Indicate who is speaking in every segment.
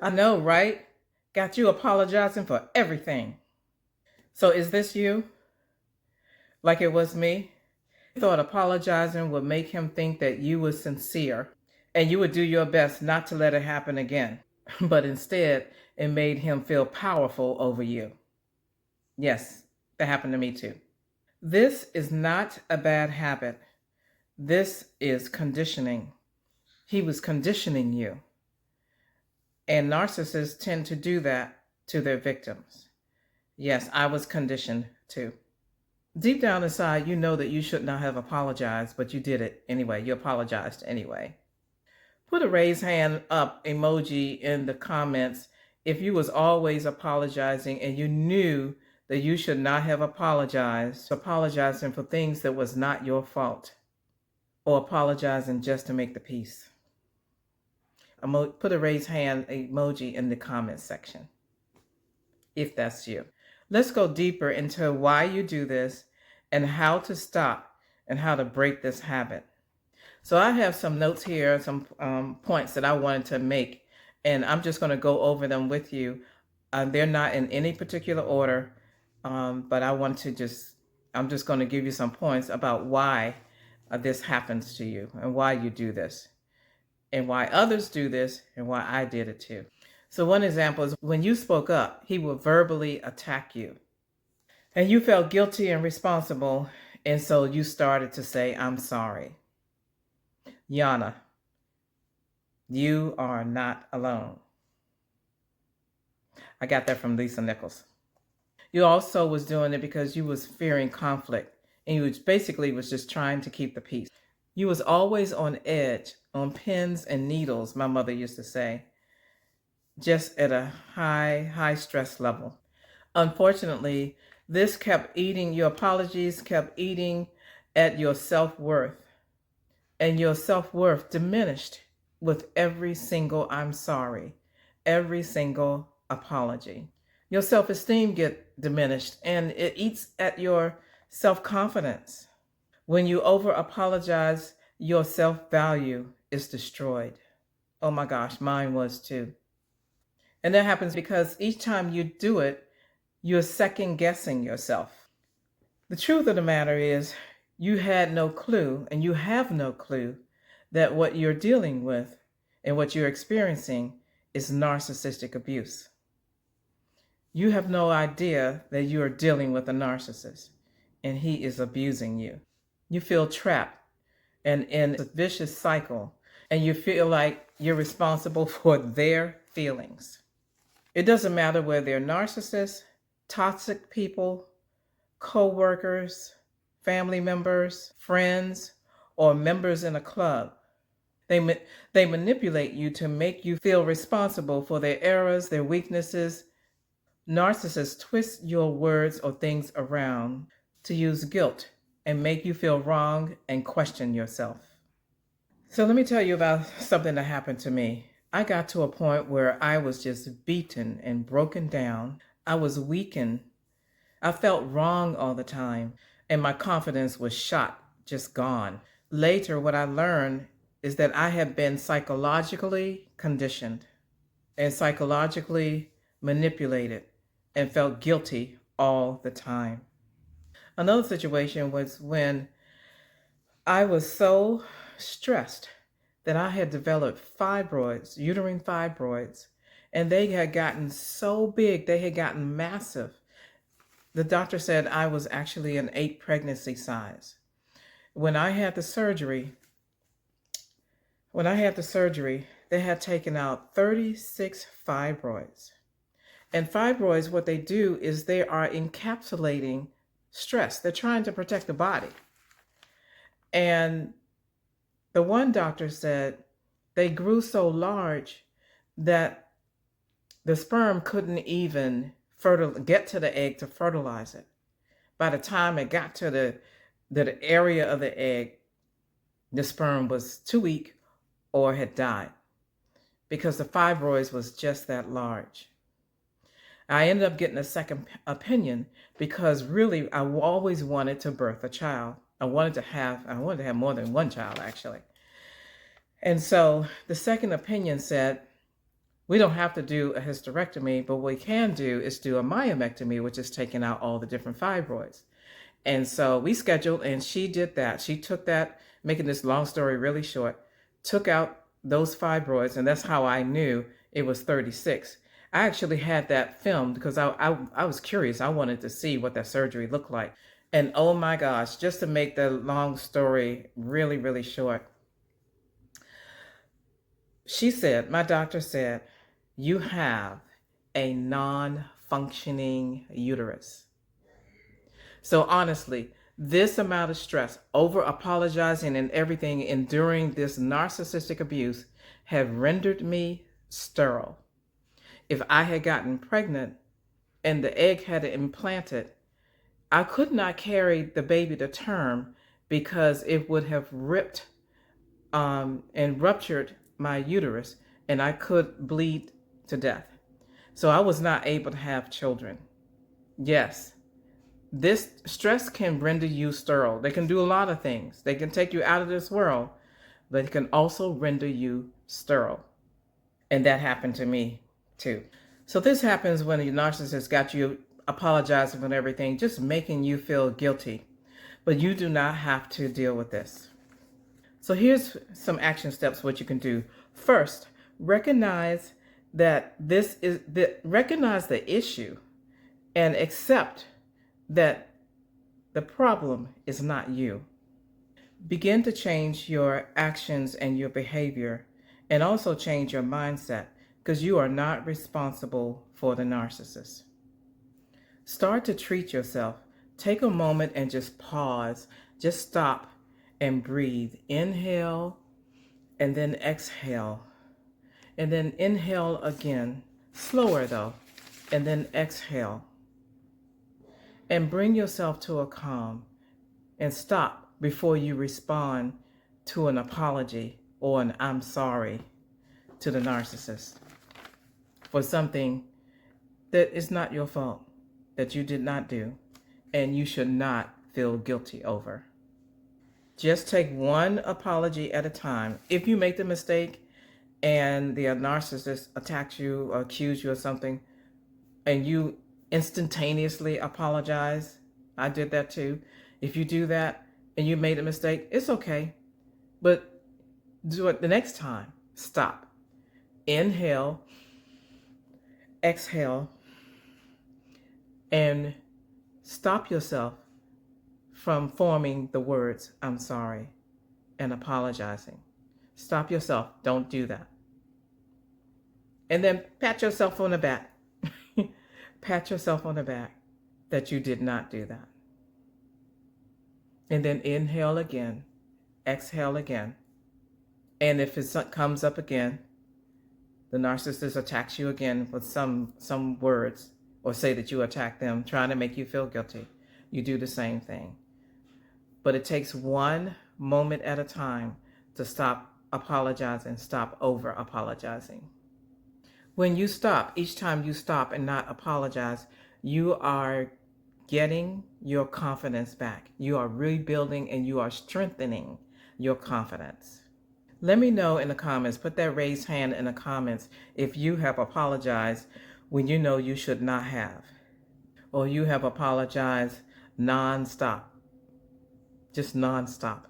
Speaker 1: I know, right? Got you apologizing for everything. So is this you? Like it was me? I thought apologizing would make him think that you were sincere and you would do your best not to let it happen again. But instead, it made him feel powerful over you. Yes, that happened to me too. This is not a bad habit. This is conditioning. He was conditioning you. And narcissists tend to do that to their victims. Yes, I was conditioned too. Deep down inside, you know that you should not have apologized, but you did it anyway. You apologized anyway. Put a raise hand up emoji in the comments if you was always apologizing and you knew that you should not have apologized, apologizing for things that was not your fault, or apologizing just to make the peace. Put a raise hand emoji in the comment section if that's you. Let's go deeper into why you do this and how to stop and how to break this habit. So I have some notes here, some points that I wanted to make, and I'm just going to go over them with you. They're not in any particular order, but I'm just going to give you some points about why this happens to you and why you do this and why others do this and why I did it too. So one example is when you spoke up, he would verbally attack you. And you felt guilty and responsible, and so you started to say, I'm sorry. Yana, you are not alone. I got that from Lisa Nichols. You also was doing it because you was fearing conflict, and you basically was just trying to keep the peace. You was always on edge, on pins and needles, my mother used to say, just at a high stress level. Unfortunately, this kept eating, your apologies kept eating at your self-worth. And your self-worth diminished with every single I'm sorry, every single apology. Your self-esteem get diminished and it eats at your self-confidence. When you over-apologize, your self-value is destroyed. Oh my gosh, mine was too. And that happens because each time you do it, you're second-guessing yourself. The truth of the matter is, you had no clue, and you have no clue, that what you're dealing with and what you're experiencing is narcissistic abuse. You have no idea that you are dealing with a narcissist, and he is abusing you. You feel trapped and in a vicious cycle, and you feel like you're responsible for their feelings. It doesn't matter whether they're narcissists, toxic people, co-workers, family members, friends, or members in a club. They manipulate you to make you feel responsible for their errors, their weaknesses. Narcissists twist your words or things around to use guilt and make you feel wrong and question yourself. So let me tell you about something that happened to me. I got to a point where I was just beaten and broken down. I was weakened. I felt wrong all the time, and my confidence was shot, just gone. Later, what I learned is that I had been psychologically conditioned and psychologically manipulated and felt guilty all the time. Another situation was when I was so stressed that I had developed fibroids, uterine fibroids, and they had gotten so big, they had gotten massive. The doctor said I was actually an 8 pregnancy size. When I had the surgery, they had taken out 36 fibroids. And fibroids, what they do is they are encapsulating stress. They're trying to protect the body. And the one doctor said they grew so large that the sperm couldn't even get to the egg to fertilize it. By the time it got to the area of the egg, the sperm was too weak or had died because the fibroids was just that large. I ended up getting a second opinion because really I always wanted to birth a child. I wanted to have more than one child actually. And so the second opinion said We don't have to do a hysterectomy, but what we can do is do a myomectomy, which is taking out all the different fibroids. And so we scheduled, and she did that. She took that, making this long story really short, took out those fibroids, and that's how I knew it was 36. I actually had that filmed because I was curious. I wanted to see what that surgery looked like. And oh my gosh, just to make the long story really, really short, my doctor said, you have a non-functioning uterus. So honestly, this amount of stress, over apologizing and everything, enduring this narcissistic abuse, have rendered me sterile. If I had gotten pregnant and the egg had implanted, I could not carry the baby to term because it would have ripped and ruptured my uterus, and I could bleed to death. So I was not able to have children. Yes, this stress can render you sterile. They can do a lot of things. They can take you out of this world, but it can also render you sterile. And that happened to me too. So this happens when a narcissist got you apologizing for everything, just making you feel guilty. But you do not have to deal with this. So here's some action steps what you can do. First, recognize that recognize the issue and accept that the problem is not you. Begin to change your actions and your behavior, and also change your mindset, because you are not responsible for the narcissist. Start to treat yourself. Take a moment and just pause. Just stop and breathe. Inhale and then exhale. And then inhale again. Slower though. And then exhale. And bring yourself to a calm. And stop before you respond to an apology or an I'm sorry to the narcissist for something that is not your fault, that you did not do, and you should not feel guilty over. Just take one apology at a time. If you make the mistake and the narcissist attacks you or accuses you of something, and you instantaneously apologize, I did that too. If you do that and you made a mistake, it's okay. But do it the next time. Stop. Inhale, exhale, and stop yourself from forming the words, I'm sorry, and apologizing. Stop yourself. Don't do that. And then pat yourself on the back. Pat yourself on the back that you did not do that. And then inhale again, exhale again. And if it comes up again, the narcissist attacks you again with some words, or say that you attack them, trying to make you feel guilty, you do the same thing. But it takes one moment at a time to stop apologizing, stop over apologizing. When you stop, each time you stop and not apologize, you are getting your confidence back. You are rebuilding and you are strengthening your confidence. Let me know in the comments, put that raised hand in the comments if you have apologized when you know you should not have, or you have apologized nonstop, just nonstop.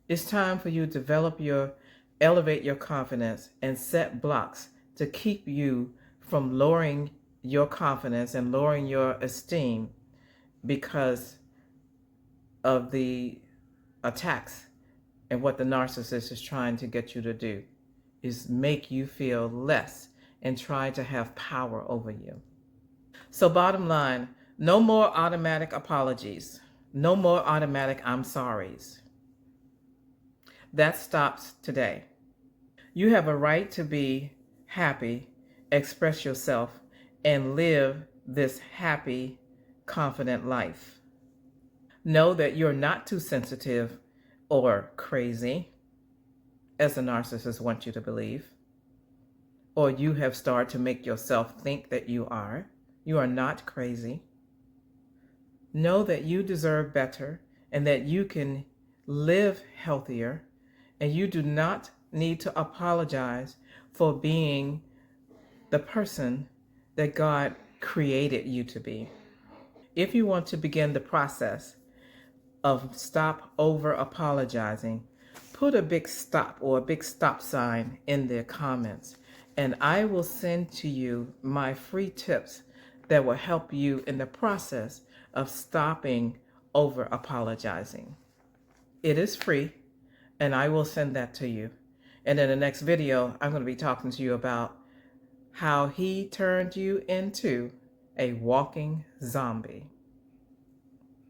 Speaker 1: It's time for you to elevate your confidence and set blocks to keep you from lowering your confidence and lowering your esteem because of the attacks. And what the narcissist is trying to get you to do is make you feel less and try to have power over you. So bottom line, no more automatic apologies. No more automatic I'm sorries. That stops today. You have a right to be happy, express yourself, and live this happy, confident life. Know that you're not too sensitive or crazy, as the narcissist wants you to believe, or you have started to make yourself think that you are. You are not crazy. Know that you deserve better and that you can live healthier, and you do not need to apologize for being the person that God created you to be. If you want to begin the process of stop over apologizing, put a big stop or a big stop sign in their comments, and I will send to you my free tips that will help you in the process of stopping over apologizing. It is free, and I will send that to you. And in the next video, I'm going to be talking to you about how he turned you into a walking zombie.